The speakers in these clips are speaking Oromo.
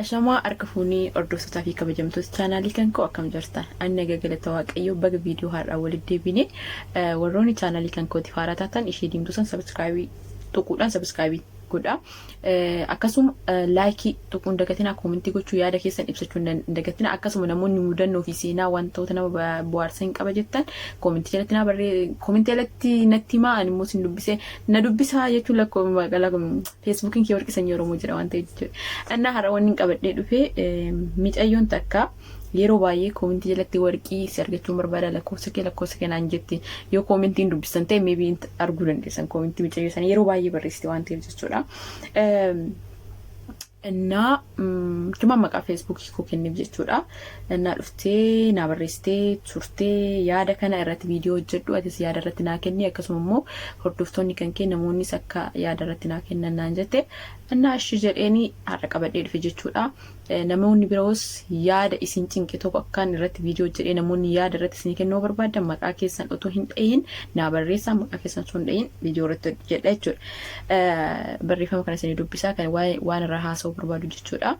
Ashamaa harka fuunii hordoftoota fi kabajamtoota chaanaalii kan koo akkam jirtan. Ani galata waaqayyoo baga viidiyoo har'aa walitti deebinee warroonni chaanaalii kan kootiif haaraa taatan ishee diimtuu san sabskraayibii tuquudhaan sabskraayibii godha. Akkasuma laayikii tuquun dagatina, koomentii gochuu yaada keessan ibsachuun dagatina. Akkasuma namoonni mudannoo fi seenaa wantoota nama bohaarsan qaba jettan koomentii jalatti na barree koomentii jalatti natti himaa. Ani immoo sin dubbisee na dubbisaa jechuun lakkoo magaalaa feesbuukiin kee warqisanii Oromoo jedha waan ta'eef jechuudha. Annaa har'a wanni qabadhee dhufee micayyoon takka yeroo baay'ee koomentii jalatti warqii si argachuun barbaada lakkoofsa kee naan jetti. Yoo koomentiin dubbisan ta'e maybe arguu dandeessan koomentii micayyoo sana yeroo baay'ee barreessite waan ta'eef jechuudha. Innaa cuma maqaa feesbuukii koo kenniif jechuudha. Innaa dhuftee na barreessitee turtee yaada kana irratti viidiyoo hojjedhu atis yaada irratti naa kenni. Akkasuma immoo hordoftoonni kan kee namoonnis akka yaada irratti naa kennan naan jette. Innaa ashi jedheeni har'a qabadhee dhufe jechuudha. Namoonni biroos yaada isin cinqe tokko akkaan irratti viidiyoo hojjedhee namoonni yaada irratti isin kennuu barbaadan maqaa keessan otoo hin dhayin naa barreessaa, maqaa keessan osoo hin dhayin viidiyoo irratti hojjedha jechuudha. Barreeffama kana isin dubbisaa kan waan irraa haasa'uu barbaadu jechuudha.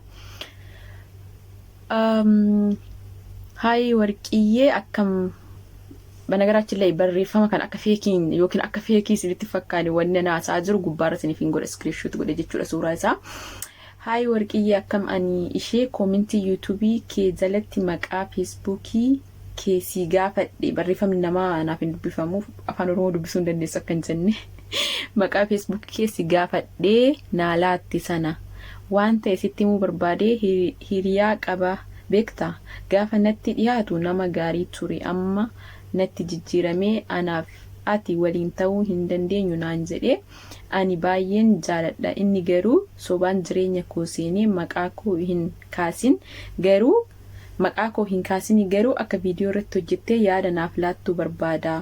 Hayi warqiyyee akkam banagaraችን ላይ barreeffama kan akka feekiin yookiin akka feekii isinitti fakkaane wanna naasaa jiru gubbaarra isiniif hin godha screenshot godhe jechuudha suuraa isaa. Hayi warqiyyee akkam ani ishee koomentii yuutuubii kee jalatti maqaa feesbuukii kee si gaafadhe barreeffamni namaa naaf hin dubbifamuuf afaan Oromoo dubbisuu hin dandeessu akka hin jenne. Maqaa feesbuukii kee si gaafadhee naa laatte sana waan ta'e sitti himuu barbaade hiriyaa qaba beektaa. Gaafa natti dhiyaatu nama gaarii ture amma natti jijjiramee anaaf ati waliin ta'uu hin dandeenyu naan jedhee ani baay'een jaaladha. Inni garuu sobaan jireenya koo seenee maqaa koo hin kaasin garuu akka viidiyoo irratti hojjettee yaada naaf laattuu barbaada.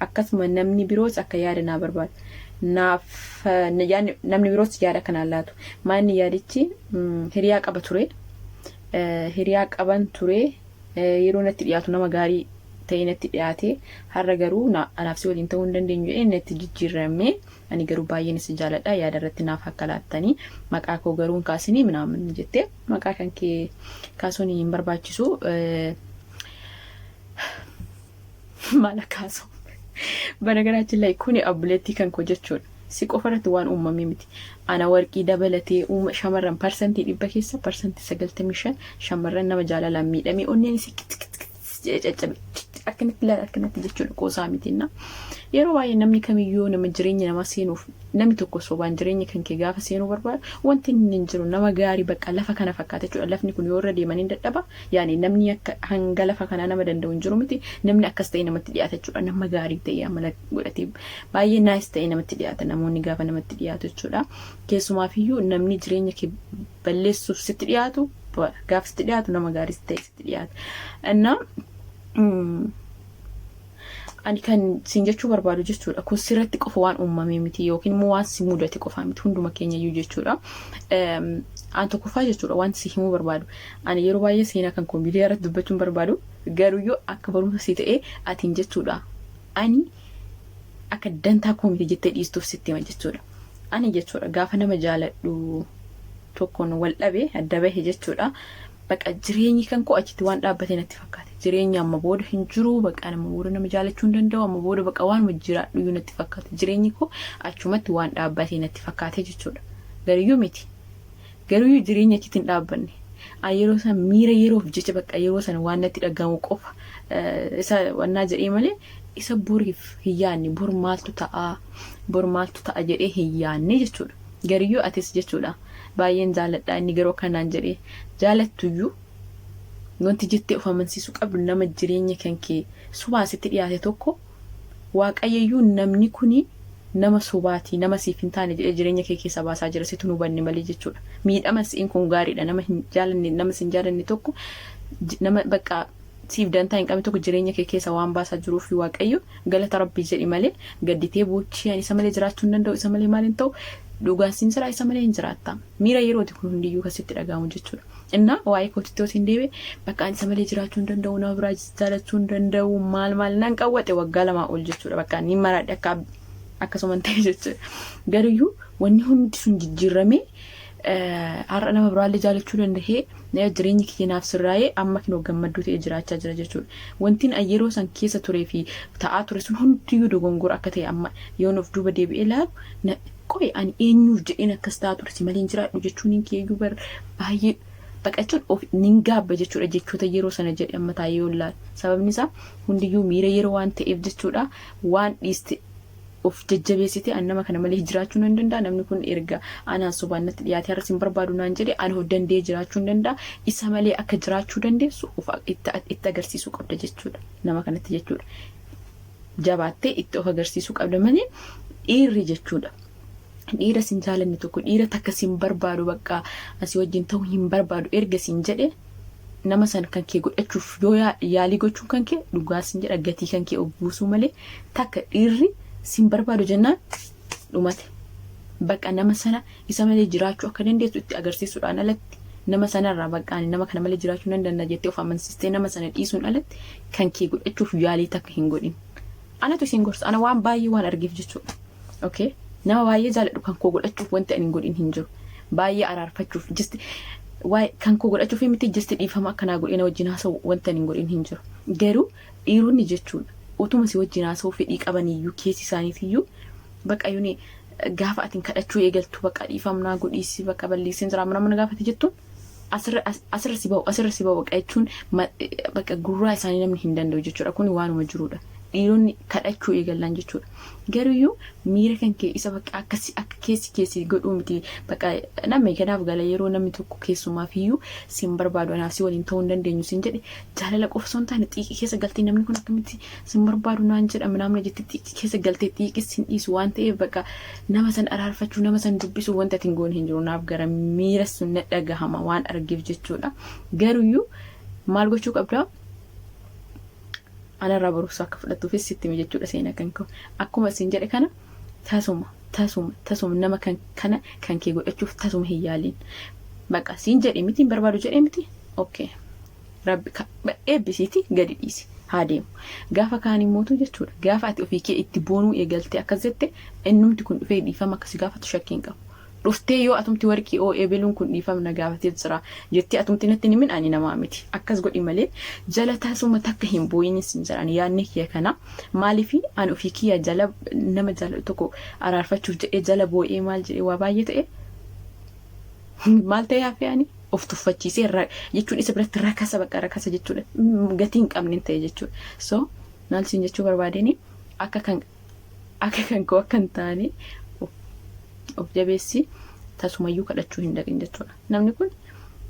Akkasuma namni biroos akka yaada naa barbaada. Namni biroos yaada kanaan laatu. Maanni yaadichi hiriyaa qaba ture. Hiriyaa qaban ture yeroo natti dhiyaatu nama gaarii ta'ee natti dhiyaate har'a garuu anaaf si waliin ta'uu hin dandeenyu jedhee natti jijjiiramee ani garuu baay'een si jaaladha yaada irratti naaf akka laattanii maqaa koo garuu hin kaasinii minaamin jettee maqaa kan kee kaasuun hin barbaachisu. Maala kaasuu banagaraችን ላይ kuni obboleti kan koo jechuudha. Si qofarratti waan uumamee miti. Ana warqii dabalatee shamarran parsantii 100 keessa parsantii 95 shamarran nama jaalalaan miidhamee onneen si caccabe akkanatti laala akkanatti jechuudha qoosaa mitinna. Yeroo baay'ee namni kamiyyuu nama jireenya nama seenuuf namni tokko sobaan jireenya kan kee gaafa seenuu barbaadu wanti inni hin jiru nama gaarii bakka lafa kana fakkaata jechuudha. Lafni kun yoo irra deemanii dadhaba yaani namni akka hanga lafa kana nama danda'u hin jiru miti. Namni akkas ta'e namatti dhiyaata jechuudha. Nama gaarii ta'e amala godhatee baay'ee naas ta'e namatti dhiyaata namoonni gaafa namatti dhiyaatu jechuudha. Keessumaafiyyuu namni jireenya kee balleessuuf sitti dhiyaatu gaafa sitti dhiyaatu nama gaarii ta'e sitti dhiyaata. Innaa ani kan siin jechuu barbaadu jechuudha. Kun sirratti qofa waan uumamee miti yookiin immoo waan si mudate qofa miti hunduma keenya iyyuu jechuudha. An tokkoffaa jechuudha waan si himuu barbaadu. Ani yeroo baay'ee seenaa kan kompiitara irratti dubbachuun barbaadu garuu akka barumsa si ta'ee atiin jechuudha. Ani akka dantaa kompiitara jettee dhiistuuf sitti hima jechuudha. Ani jechuudha gaafa nama jaaladhu tokkoon wal dhabe adda bahe jechuudha. Bakka jireenyi kan koo achitti waan dhaabbatee natti fakkaate. Jireenya amma booda hin jiru bakka nama booda nama jaalachuu hin danda'u amma booda bakka waan wajjiraadhu iyyuu natti fakkaate. Jireenyi koo achumatti waan dhaabbatee natti fakkaate jechuudha. Gariyyuu miti. Gariyyuu jireenya achitti hin dhaabbanne. Yeroo sana miira yeroof jecha bakka yeroo sana waan natti dhagahamu qofa isa wannaa jedhee malee isa boriif hin yaadne bor maaltu ta'a jedhee hin yaadne jechuudha. Gariyyuu atis jechuudha. Baay'een jaaladha inni garuu kanaan jedhee jaalattuyyuu wanti jettee of amansiisuu qabdu nama jireenya kan kee sobaa sitti dhiyaate tokko waaqayyoyyuu namni kuni nama sobaati nama siif hin taane jedhee jireenya kee keessa baasaa jira situ nu banne malee jechuudha. Miidhama siin kun gaariidha nama hin jaalanne nama sin jaalanne tokko nama bakka siif dantaa hin qabne tokko jireenya kee keessa waan baasaa jiruuf waaqayyo galata rabbii jedhi malee gadditee boochii ani isa malee jiraachuu hin danda'u isa malee maal hin ta'u dhugaan siin jira isa malee hin jiraatta. Miira yerooti kun hundiyyuu kasitti dhagahamu jechuudha. Innaa waa'ee kootitti osin deebe bakka ani isa malee jiraachuu hin danda'u nama biraa jaalachuu hin danda'u maal nan qawwate waggaa 2 ol jechuudha. Bakka ni maraadhe akkasuma ta'e jechuudha. Gariyyuu wanni hundi sun jijjiiramee har'a nama biraallee jaalachuu dandahee na jireenyi keenyaaf sirraa'ee amma kinoo gammadduu ta'e jiraachaa jira jechuudha. Wantiin yeroo san keessa turee fi ta'aa ture sun hundiyyuu dogongora akka ta'e amma yoon of duuba deebi'ee ilaalu qo'e ani eenyuuf jedheen akkas ta'aa ture si malee jiraadhu jechuun hin keeyyuu baay'ee baqachuun of nin gaabba jechuudha jechoota yeroo sana jedhe amma taa'ee yoo ilaalu. Sababni isaa hundiyyuu miira yeroo waan ta'eef jechuudha waan dhiiste of jajjabeessite an nama kana malee jiraachuu hin danda'a. Namni kun erga anaan sobaan natti dhiyaatee har'a sin barbaadu naan jedhe ani of danda'ee jiraachuu hin danda'a. Isa malee akka jiraachuu dandeessu of itti agarsiisuu qabda jechuudha nama kanatti jechuudha. Jabaattee itti of agarsiisuu qabda malee dhiirri jechuudha. Dhiira sin jaalanne tokko dhiira takka sin barbaadu bakka asii wajjin ta'uu hin barbaadu erga sin jedhe nama san kan kee godhachuuf yoo yaalii gochuun kan kee dhugaa sin jedha gatii kan kee of buusuu malee takka dhiirri sin barbaadu jennaan dhumate. Bakka nama sana isa malee jiraachuu akka dandeessu itti agarsiisuudhaan alatti nama sanarraa bakka ani nama kana malee jiraachuu nan danda'a jettee of amansiistee nama sana dhiisuun alatti kan kee godhachuuf yaalii takka hin godhin. Anatu isin gorsa ana waan baay'ee waan argeef jechuudha. Okay? Nama baay'ee jaaladhu kan koo godhachuuf wanti ani hin godhin hin jiru. Baay'ee araarfachuuf just waa'ee kan koo godhachuuf miti just dhiifama akkanaa godhina wajjin haasa'u wanti ani hin godhin hin jiru. Garuu dhiironni jechuudha utuma si wajjin haasa'uu fedhii qabaniyyuu keessi isaaniitiyyuu bakka yuuni gaafa atiin kadhachuu eegaltu bakka dhiifamnaa godhiisi bakka balleessiin jira mana gaafate jettuun asirra si ba'u bakka jechuun bakka gurraa isaanii namni hin danda'u jechuudha. Kun waanuma jiruudha. Dhiironni kadhachuu eegalan jechuudha. Garuyyuu miira kan kee isa bakka akkasi akka keessi godhuu miti bakka namni kanaaf gala yeroo namni tokko keessumaaf iyyuu sin barbaadu anaaf si waliin ta'uu hin dandeenyu sin jedhe jaalala qofa osoo hin taane xiiqii keessa galtee namni kun akkamitti sin barbaadu naan jedhama namni jetti xiiqii keessa galtee xiiqii sin dhiisu waan ta'eef bakka nama san araarfachuu nama san dubbisuu wanta atiin goon hin jiru naaf gara miira sun na dhagahama waan argeef jechuudha. Garuyyuu maal gochuu qabdaa? Ana irraa barumsa akka fudhattuufis sitti jechuudha seenaa kan ka'u. Akkuma isin jedhe kana tasuma nama kana kan kee godhachuuf tasuma hin yaaliin. Bakka siin jedhe miti hin barbaadu jedhee miti. Okay. Rabbi eebbisiiti gadi dhiisi. Haa deemu. Gaafa kaan immootu jechuudha. Gaafa ati ofii kee itti boonuu eegalte akkas jette innumti kun dhufee dhiifama akkasii gaafatu shakkiin qabu. Dhuftee yoo atumti warqii eebeluun kun dhiifamna gaafatee jira jettee atumti natti ni midhaani namaa miti akkas godhi malee jala taasuma takka hin booyinis hin jiran yaadni kiyya kana maaliif an ofii kiyya jala nama jala tokko araarfachuuf jedhee jala boo'ee maal jedhee waa baay'ee ta'e maal ta'e hafe ani of tuffachiisee jechuun isa biratti rakasa jechuudha gatii hin qabne ta'e jechuudha. So maal siin jechuu barbaadeni akka kan koo akka hin taane of jabeessi tasumayyuu kadhachuu hin dhaqin jechuudha. Namni kun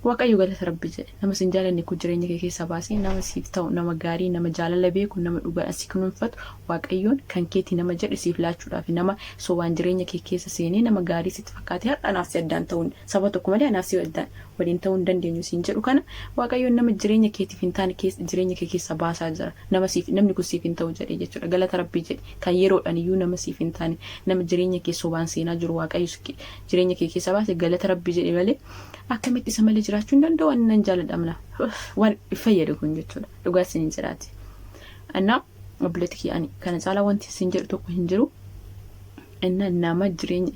waaqayyo galata rabbi jedhe nama sin jaalanne kun jireenya kee keessa baasee nama siif ta'u nama gaarii nama jaalala beeku nama dhugaa asii kunuunfatu waaqayyoon kan keetii nama jedhe siif laachuudhaaf nama sobaan jireenya kee keessa seenee nama gaarii sitti fakkaate har'a naaf si addaan ta'uun saba tokko malee naaf si addaan waliin ta'uu hin dandeenyu siin jedhu kana waaqayyoon nama jireenya keetiif hin taane jireenya kee keessa baasaa jira namni kun siif hin ta'u jedhe jechuudha. Galata rabbii jedhe kan yeroodhaan iyyuu nama siif hin taane nama jireenya kee sobaan seenaa jiru waaqayyo jireenya kee keessa baase galata rabbii jedhe malee akkamitti isa malee jiraachuu hin danda'u waan nan jaaladhamna waan fayyadu kun jechuudha. Dhugaa isin hin jiraati. Anna obboleti kiyyaani kana caalaa wanti isin jedhu tokko hin jiru. Inna nama jireenya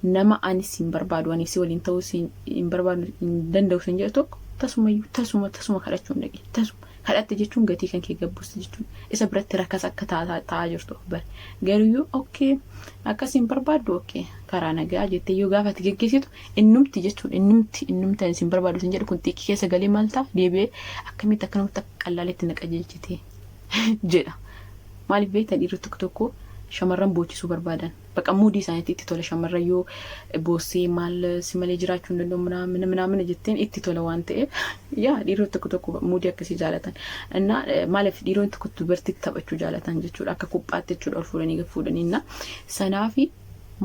nama ani sin barbaadu ani si waliin ta'uu sin barbaadu hin danda'u sin jedhu tokko tasuma kadhachuu hin dhaqin tasuma kadhatte jechuun gatii kan kee gabbuusti jechuun isa biratti rakkas akka ta'aa jirtu bare garuyyuu okay akkasiin barbaadu okay karaa nagaa jettee yoo gaafatti geggeessitu innumti jechuun innumti sin barbaadu sin jedhu kun xiiqii keessa galee maal ta'a deebi'ee akkamitti akkanumatti qallaaletti na qajeelchite jedha. Maaliif beektaa dhiirri tokko shamarran boochisuu barbaadan bakka muudii isaaniitti itti tola shamarran yoo boossee maal si malee jiraachuu hin danda'u mana jetteen itti tola waan ta'eef yaa dhiirri tokko muudii akkasii jaalatan inna maaliif dhiironni tokko dubartiitti taphachuu jaalatan jechuudha akka kuphaatti jechuudha ol fuudhanii sanaafi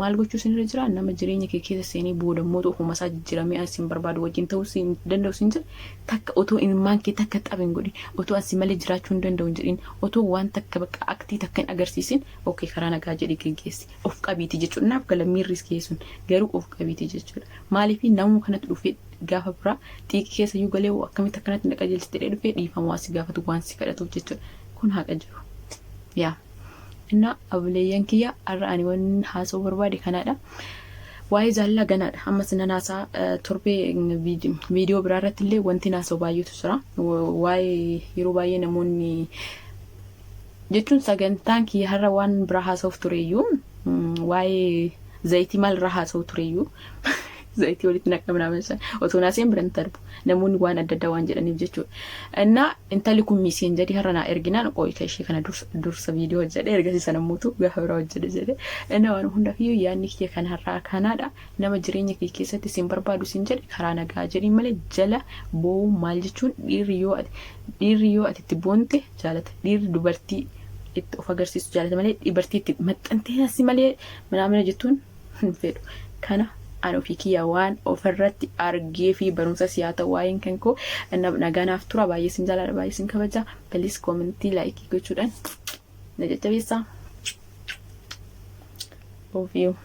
maal gochuu sinirra jira nama jireenya kee keessa seenee boodammoo ofuma isaa jijjiramee asin barbaadu wajjin ta'uu sin danda'u sin jira takka otoo ilmaan kee takka xabin godhi otoo asin malee jiraachuu hin danda'u jedhin otoo waan takka bakka aktii takka hin agarsiisin okay karaa nagaa jedhi geggeessi of qabiiti jechuudha. Naaf gala miirris keessun garuu of qabiiti jechuudha. Maaliif namuu kanatti dhufee gaafa biraa xiiqii keessa yoo galee akkamitti akkanatti na qajeelchitee dhufee dhiifamu asi gaafatu waan si kadhatuuf jechuudha. Kun haqa jiru yaa inna ableeyyan kiyya arra ani waan haasoo barbaade kanaadha. waa'ee jaalala ganaadha. Ammas nanaasaa torbee viidiyoo biraa irratti illee wanti naasoo baay'eetu jira. Waa'ee yeroo baay'ee namoonni jechuun sagantaan kiyya har'a waan biraa haasa'uuf tureyyuu waa'ee zayitii maal irraa haasa'u tureyyuu zayitii walitti naqamnaa otoo naaseen biran darbu namoonni waan adda addaa waan jedhaniif jechuudha. Innaa intalli kun miiseen jedhi har'a naa erginaan qooyita ishee kana dursa viidiyoo hojjedhe ergasiisa namootu gaafa biraa hojjedhe jedhe. Innaa waan hundafiyyuu yaadni kiyya kan har'aa kanaadha. Nama jireenya kee keessatti siin barbaadu siin jedhe karaa nagaa jedhi malee jala boo'u maal jechuun dhiirri yoo ati itti boonte jaalata. Dhiirri dubartii itti of agarsiisu jaalata malee dubartii itti maxxantee asi malee manaamina jettuun hin fedhu. Kana an ofii kiyya waan ofirratti argee fi barumsa siyaata waa'een kan koo naganaaf tura. Baay'ee sin jaalala, baay'ee sin kabaja. Please commentii laayikii gochuudhaan na jajjabeessaa. Love you.